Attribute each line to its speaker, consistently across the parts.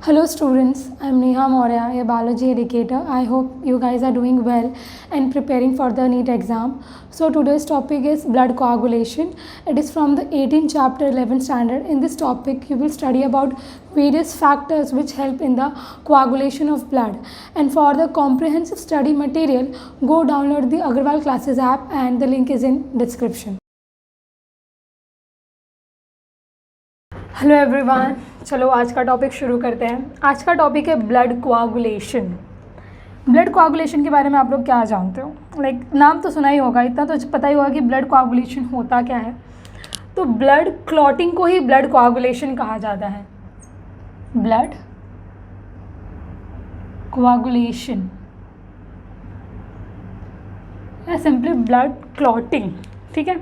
Speaker 1: Hello students, I am Neha Maurya, a biology educator. I hope you guys are doing well and preparing for the NEET exam. So today's topic is blood coagulation. It is from the 18th chapter 11th standard. In this topic you will study about various factors which help in the coagulation of blood. And for the comprehensive study material, go download the Agarwal Classes app and the link is in description. Hello everyone, चलो आज का topic शुरू करते हैं। आज का topic है blood coagulation. Blood coagulation के बारे में आप लोग क्या जानते हो? नाम तो सुना ही होगा, इतना तो पता ही होगा कि ब्लड कोआगुलेशन होता क्या है। तो ब्लड क्लॉटिंग को ही ब्लड कोआगुलेशन कहा जाता है। ब्लड कोआगुलेशन या सिंपली ब्लड क्लॉटिंग, ठीक है।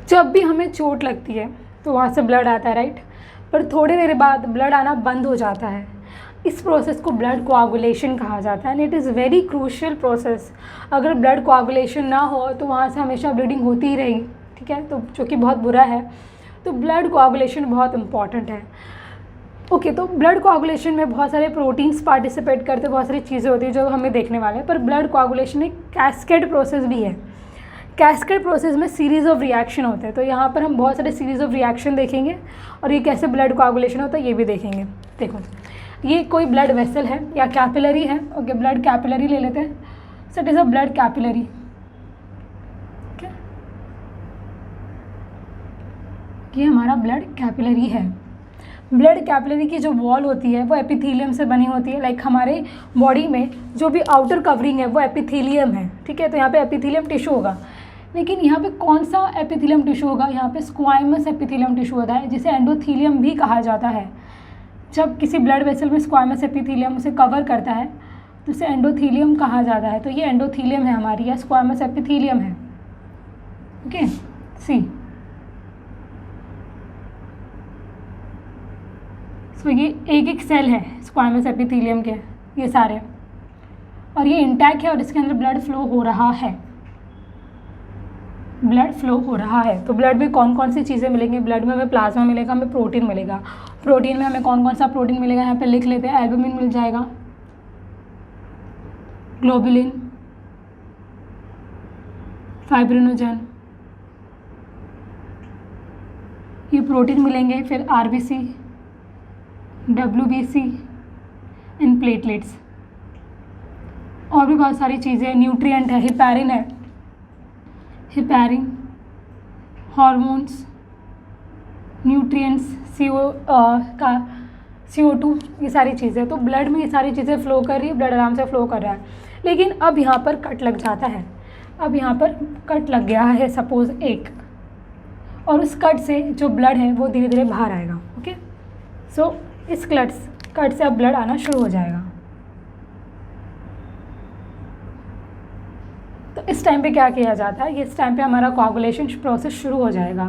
Speaker 1: जब भी हमें चोट लगती है तो वहाँ से ब्लड आता है, राइट। पर थोड़ी देर बाद ब्लड आना बंद हो जाता है। इस प्रोसेस को ब्लड कोआगुलेशन कहा जाता है and it is very crucial process. अगर ब्लड कोआगुलेशन ना हो तो वहाँ से हमेशा ब्लीडिंग होती ही रहेगी, ठीक है, तो जो कि बहुत बुरा है। तो ब्लड कोआगुलेशन बहुत इंपॉर्टेंट है। ओके, तो ब्लड कोआगुलेशन में बहुत सारे प्रोटीन्स पार्टिसिपेट करते हैं, बहुत सारी चीज़ें होती हैं जो हमें देखने वाले हैं। पर ब्लड कोआगुलेशन एक कैस्केड प्रोसेस भी है। कैस्केड प्रोसेस में सीरीज़ ऑफ रिएक्शन होते हैं। तो यहाँ पर हम बहुत सारे सीरीज़ ऑफ रिएक्शन देखेंगे और ये कैसे ब्लड कोआगुलेशन होता है ये भी देखेंगे। देखो, ये कोई ब्लड वेसल है या कैपिलरी है। ओके, ब्लड कैपिलरी ले लेते हैं। So it is a blood capillary. Okay, ये हमारा ब्लड कैपिलरी है। ब्लड कैपिलरी की जो वॉल होती है वो एपिथेलियम से बनी होती है। लाइक हमारे बॉडी में जो भी आउटर कवरिंग है वो एपिथेलियम है, ठीक है। तो यहाँ पे एपिथेलियम टिश्यू होगा, लेकिन यहाँ पे कौन सा एपिथेलियम टिश्यू होगा? यहाँ पे स्क्वाइमस एपिथेलियम टिश्यू होता है, जिसे एंडोथेलियम भी कहा जाता है। जब किसी ब्लड वेसल में स्क्वाइमस एपिथेलियम उसे कवर करता है तो उसे एंडोथेलियम कहा जाता है। तो ये एंडोथेलियम है हमारी, या स्क्वाइमस एपिथेलियम है। ओके, सी। तो ये एक एक सेल है स्क्वाइमस एपिथेलियम के, ये सारे, और ये इंटैक्ट है और इसके अंदर ब्लड फ्लो हो रहा है। ब्लड फ्लो हो रहा है। तो ब्लड में कौन कौन सी चीज़ें मिलेंगी? ब्लड में हमें प्लाज्मा मिलेगा, हमें प्रोटीन मिलेगा। प्रोटीन में हमें कौन कौन सा प्रोटीन मिलेगा यहाँ पे लिख लेते हैं। एल्बुमिन मिल जाएगा, ग्लोबुलिन, फाइब्रिनोजन, ये प्रोटीन मिलेंगे। फिर आरबीसी, WBC एंड प्लेटलेट्स, और भी बहुत सारी चीज़ें। न्यूट्रिएंट है, हिपैरिन है, हिपैरिन, हार्मोन्स, न्यूट्रिएंट्स, CO2, ये सारी चीज़ें। तो ब्लड में ये सारी चीज़ें फ्लो कर रही है, ब्लड आराम से फ्लो कर रहा है। लेकिन अब यहाँ पर कट लग जाता है। अब यहाँ पर कट लग गया है सपोज एक, और उस कट से जो ब्लड है वो धीरे धीरे बाहर आएगा। ओके, सो इस कट से अब ब्लड आना शुरू हो जाएगा। तो इस टाइम पे क्या किया जाता है? इस टाइम पे हमारा कोआगुलेशन प्रोसेस शुरू हो जाएगा।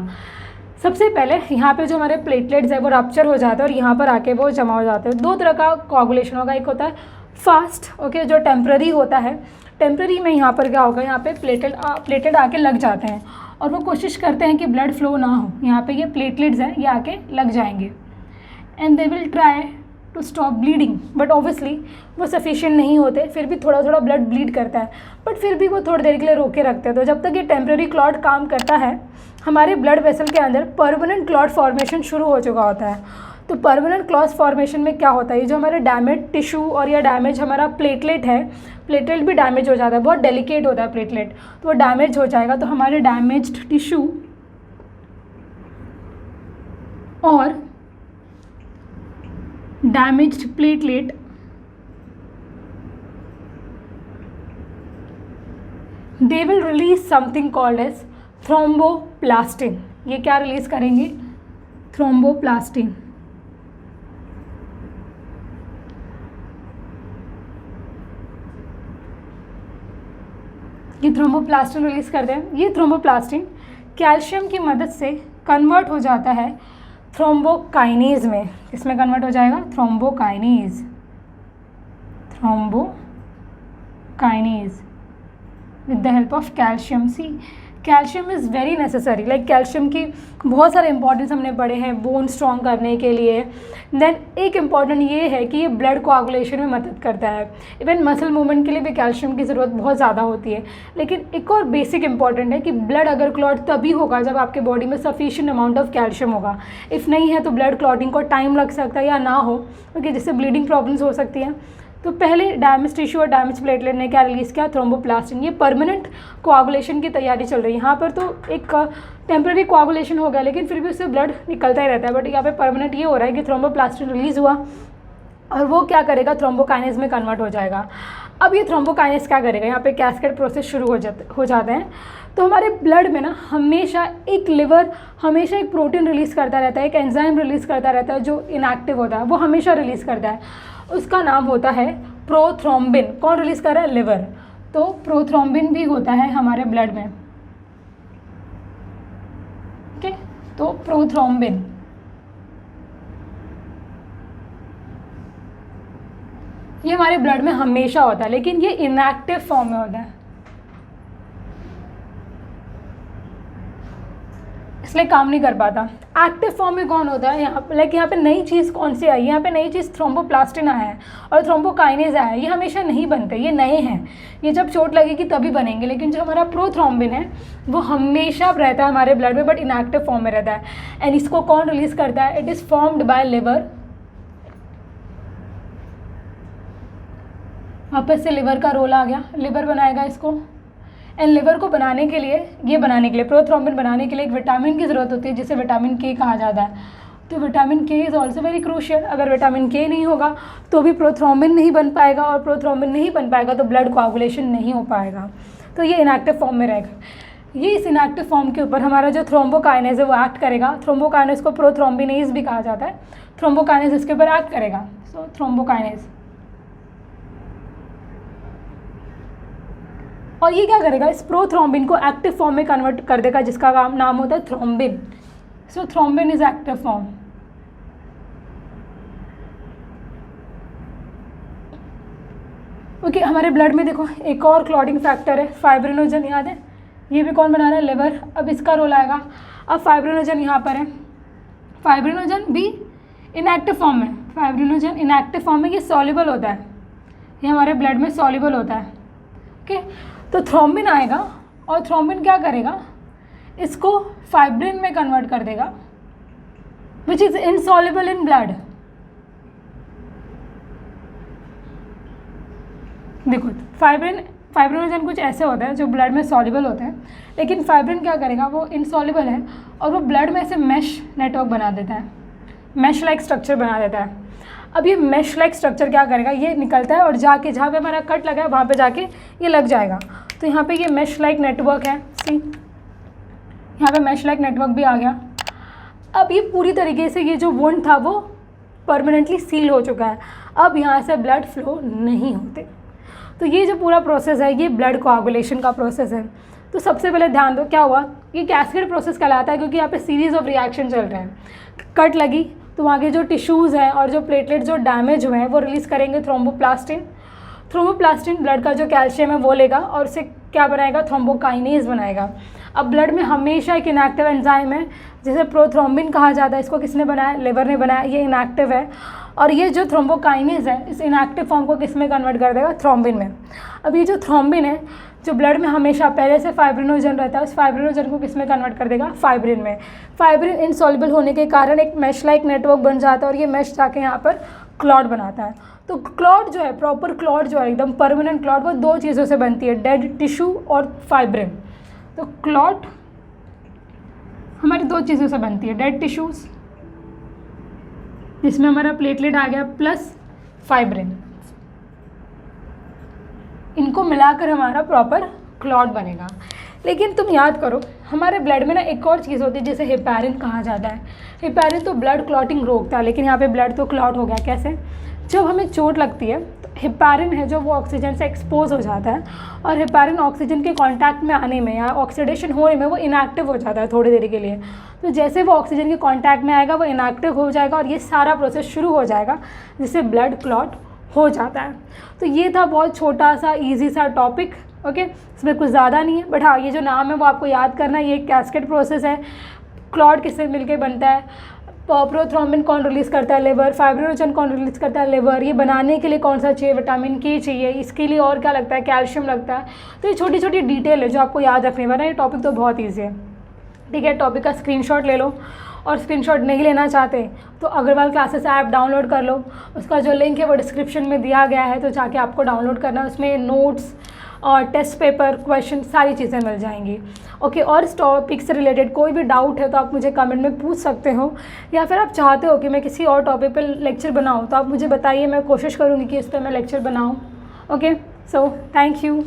Speaker 1: सबसे पहले यहाँ पे जो हमारे प्लेटलेट्स है वो रप्चर हो जाता है और यहाँ पर आके वो जमा हो जाते हैं। दो तरह का कोआगुलेशन होगा। एक होता है फास्ट, ओके, जो टेम्पररी होता है। टेम्पररी में यहाँ पर क्या होगा? यहाँ पे प्लेटलेट आके लग जाते हैं और वो कोशिश करते हैं कि ब्लड फ्लो ना हो। यहाँ पे ये प्लेटलेट्स हैं, ये आके लग जाएंगे and they will try to stop bleeding, but obviously वो सफिशिएंट नहीं होते। फिर भी थोड़ा थोड़ा ब्लड ब्लीड करता है, बट फिर भी वो थोड़ी देर के लिए रोके रखते हैं। तो जब तक ये टेम्पररी क्लॉट काम करता है, हमारे ब्लड वेसल के अंदर परमानेंट क्लॉट फॉर्मेशन शुरू हो चुका होता है। तो परमानेंट क्लॉट फॉर्मेशन में क्या होता है? ये जो हमारे डैमेज टिश्यू और या डैमेज हमारा प्लेटलेट है, प्लेटलेट भी डैमेज हो जाता है। बहुत डेलिकेट होता है प्लेटलेट, तो वो डैमेज हो जाएगा। तो हमारे डैमेज्ड टिश्यू और damaged platelet they will release something called as thromboplastin। ये क्या रिलीज करेंगे? थ्रोम्बोप्लास्टिन। ये थ्रोम्बोप्लास्टिन रिलीज करते हैं। ये थ्रोम्बोप्लास्टिन कैल्शियम की मदद से कन्वर्ट हो जाता है थ्रोम्बोकाइनेज में। किसमें कन्वर्ट हो जाएगा? Thrombokinase. Thrombokinase with the help of calcium. See, calcium is very necessary, like calcium की बहुत सारे इंपॉर्टेंस हमने पढ़े हैं बोन स्ट्रॉन्ग करने के लिए। देन एक इम्पॉर्टेंट ये है कि ये ब्लड कोआगुलेशन में मदद करता है। इवन मसल मूवमेंट के लिए भी कैल्शियम की ज़रूरत बहुत ज़्यादा होती है। लेकिन एक और बेसिक इंपॉर्टेंट है कि ब्लड अगर क्लॉट तभी होगा जब आपके बॉडी में सफिशिएंट अमाउंट ऑफ कैल्शियम होगा। इफ़ नहीं है तो ब्लड क्लॉटिंग को टाइम लग सकता है या ना हो, क्योंकि जिससे ब्लीडिंग प्रॉब्लम्स हो सकती हैं। तो पहले डैमेज टिश्यू और डैमेज प्लेटलेट ने क्या रिलीज़ किया, थ्रोम्बोप्लास्टिन। ये परमानेंट कोआगुलेशन की तैयारी चल रही है। यहाँ पर तो एक टेम्प्रेरी कोआगुलेशन हो गया, लेकिन फिर भी उससे ब्लड निकलता ही रहता है। बट यहाँ पे परमानेंट ये हो रहा है कि थ्रोम्बोप्लास्टिन रिलीज़ हुआ और वो क्या करेगा, थ्रोम्बोकाइनेज में कन्वर्ट हो जाएगा। अब ये थ्रोम्बोकाइनेज क्या करेगा, यहाँ पे कैस्केड प्रोसेस शुरू हो जाते हैं। तो हमारे ब्लड में ना हमेशा एक लिवर हमेशा एक प्रोटीन रिलीज़ करता रहता है, एक एंजाइम रिलीज़ करता रहता है जो इनएक्टिव होता है, वो हमेशा रिलीज़ करता है। उसका नाम होता है प्रोथ्रोम्बिन। कौन रिलीज़ कर रहा है, लिवर। तो प्रोथ्रोम्बिन भी होता है हमारे ब्लड में। ओके, तो प्रोथ्रोम्बिन ये हमारे ब्लड में हमेशा होता है, लेकिन ये इनएक्टिव फॉर्म में होता है, इसलिए काम नहीं कर पाता। एक्टिव फॉर्म में कौन होता है, यहाँ पे नई चीज़ कौन सी आई है, यहाँ पे नई चीज़ थ्रोम्बोप्लास्टिन आया है और थ्रोम्बोकाइनेज आया है। ये हमेशा नहीं बनते, ये नए हैं, ये जब चोट लगेगी तभी बनेंगे। लेकिन जो हमारा प्रोथ्रोम्बिन है वो हमेशा रहता है हमारे ब्लड में, बट इनएक्टिव फॉर्म में रहता है। एंड इसको कौन रिलीज़ करता है, it is formed by liver. वापस से लिवर का रोल आ गया, लिवर बनाएगा इसको। एंड लिवर को बनाने के लिए प्रोथ्रोम्बिन बनाने के लिए एक विटामिन की ज़रूरत होती है, जिसे विटामिन के कहा जाता है। तो विटामिन के इज़ ऑल्सो वेरी क्रूशियल। अगर विटामिन के नहीं होगा तो भी प्रोथ्रोम्बिन नहीं बन पाएगा, और प्रोथ्रोम्बिन नहीं बन पाएगा तो ब्लड कोआगुलेशन नहीं हो पाएगा। तो ये इनएक्टिव फॉर्म में रहेगा। ये इस इनएक्टिव फॉर्म के ऊपर हमारा जो थ्रोम्बोकाइनेज है वो एक्ट करेगा। थ्रोम्बोकाइनेज को प्रोथ्रोम्बिनेज भी कहा जाता है। थ्रोम्बोकाइनेज इसके ऊपर एक्ट करेगा। सो थ्रोम्बोकाइनेज, और ये क्या करेगा, इस प्रोथ्रोम्बिन को एक्टिव फॉर्म में कन्वर्ट कर देगा, जिसका नाम होता है thrombin. So thrombin is active form. Okay, हमारे ब्लड में देखो एक और क्लॉटिंग फैक्टर है, फाइब्रिनोजन। याद है, ये भी कौन बना रहा है, लिवर। अब इसका रोल आएगा। अब फाइब्रिनोजन यहाँ पर है, फाइब्रिनोजन भी इनएक्टिव फॉर्म में। फाइब्रिनोजन इनएक्टिव फॉर्म में, ये सॉल्युबल होता है, ये हमारे ब्लड में सॉल्युबल होता है। ओके, तो थ्रोम्बिन आएगा और थ्रोम्बिन क्या करेगा, इसको फाइब्रिन में कन्वर्ट कर देगा, which is insoluble in blood. देखो फाइब्रिनोजन कुछ ऐसे होता है जो ब्लड में सॉल्युबल होता है, लेकिन फाइब्रिन क्या करेगा, वो इनसॉल्युबल है और वो ब्लड में ऐसे मैश नेटवर्क बना देता है, मैश लाइक स्ट्रक्चर बना देता है। अब ये मैश लाइक स्ट्रक्चर क्या करेगा, ये निकलता है और जाके जहाँ पे हमारा कट लगा है वहाँ पे जाके ये लग जाएगा। तो यहाँ पे ये मैश लाइक नेटवर्क है, सी यहाँ पे मैश लाइक नेटवर्क भी आ गया। अब ये पूरी तरीके से ये जो वुंड था वो परमानेंटली सील हो चुका है। अब यहाँ से ब्लड फ्लो नहीं होते। तो ये जो पूरा प्रोसेस है ये ब्लड कोआगुलेशन का प्रोसेस है। तो सबसे पहले ध्यान दो क्या हुआ, ये कैस्केड प्रोसेस कहलाता है, क्योंकि यहाँ पे सीरीज ऑफ रिएक्शन चल रहे हैं। कट लगी तो वहाँ के जो टिश्यूज़ हैं और जो प्लेटलेट जो डैमेज हुए हैं वो रिलीज़ करेंगे थ्रोम्बोप्लास्टिन। थ्रोम्बोप्लास्टिन ब्लड का जो कैल्शियम है वो लेगा और उसे क्या बनाएगा, थ्रोम्बोकाइनेज बनाएगा। अब ब्लड में हमेशा एक इनएक्टिव एंजाइम है जिसे प्रोथ्रोम्बिन कहा जाता है, इसको किसने बनाया, लिवर ने बनाया, ये इनएक्टिव है। और ये जो थ्रोम्बोकाइनेज है इस इनएक्टिव फॉर्म को किस में कन्वर्ट कर देगा, थ्रोम्बिन में। अब ये जो थ्रोम्बिन है जो ब्लड में हमेशा पहले से फाइब्रिनोजन रहता है, उस फाइब्रिनोजन को किस में कन्वर्ट कर देगा, फाइब्रिन में। फाइब्रिन इनसॉल्युबल होने के कारण एक मैश लाइक नेटवर्क बन जाता है और ये मैश जाके यहाँ पर क्लॉट बनाता है। तो क्लॉट जो है, प्रॉपर क्लॉट जो है, एकदम परमानेंट क्लॉट, वो दो चीज़ों से बनती है, डेड टिश्यू और फाइब्रिन। तो क्लॉट हमारी दो चीज़ों से बनती है, डेड टिश्यूज़ जिसमें हमारा प्लेटलेट आ गया प्लस फाइब्रिन, इनको मिलाकर हमारा प्रॉपर क्लॉट बनेगा। लेकिन तुम याद करो हमारे ब्लड में ना एक और चीज़ होती है जिसे हेपारिन कहा जाता है। हेपारिन तो ब्लड क्लॉटिंग रोकता है, लेकिन यहाँ पे ब्लड तो क्लॉट हो गया। कैसे, जब हमें चोट लगती है तो हेपारिन है जो वो ऑक्सीजन से एक्सपोज हो जाता है, और हेपारिन ऑक्सीजन के कांटेक्ट में आने में या ऑक्सीडेशन होने में वो इनएक्टिव हो जाता है थोड़ी देर के लिए। तो जैसे वो ऑक्सीजन के कांटेक्ट में आएगा वो इनएक्टिव हो जाएगा और ये सारा प्रोसेस शुरू हो जाएगा जिससे ब्लड क्लॉट हो जाता है। तो ये था बहुत छोटा सा इजी सा टॉपिक ओके, इसमें कुछ ज़्यादा नहीं है, बट हाँ ये जो नाम है वो आपको याद करना है। ये एक कैस्केड प्रोसेस है। क्लॉट किससे मिलके बनता है? प्रोथ्रोम्बिन कौन रिलीज़ करता है? लिवर। फाइब्रिनोजन कौन रिलीज़ करता है? लिवर। ये बनाने के लिए कौन सा चाहिए? विटामिन के चाहिए। इसके लिए और क्या लगता है? कैल्शियम लगता है। तो ये छोटी छोटी डिटेल है जो आपको याद रखने वाला है। ये टॉपिक तो बहुत ईजी है, ठीक है। टॉपिक का स्क्रीनशॉट ले लो, और स्क्रीनशॉट नहीं लेना चाहते तो अग्रवाल क्लासेस ऐप डाउनलोड कर लो। उसका जो लिंक है वो डिस्क्रिप्शन में दिया गया है, तो जाके आपको डाउनलोड करना है। उसमें नोट्स और टेस्ट पेपर, क्वेश्चन, सारी चीज़ें मिल जाएंगी। ओके, और इस टॉपिक से रिलेटेड कोई भी डाउट है तो आप मुझे कमेंट में पूछ सकते हो, या फिर आप चाहते हो कि मैं किसी और टॉपिक पर लेक्चर बनाऊँ तो आप मुझे बताइए, मैं कोशिश करूँगी कि इस पर मैं लेक्चर बनाऊँ। Okay, so thank you.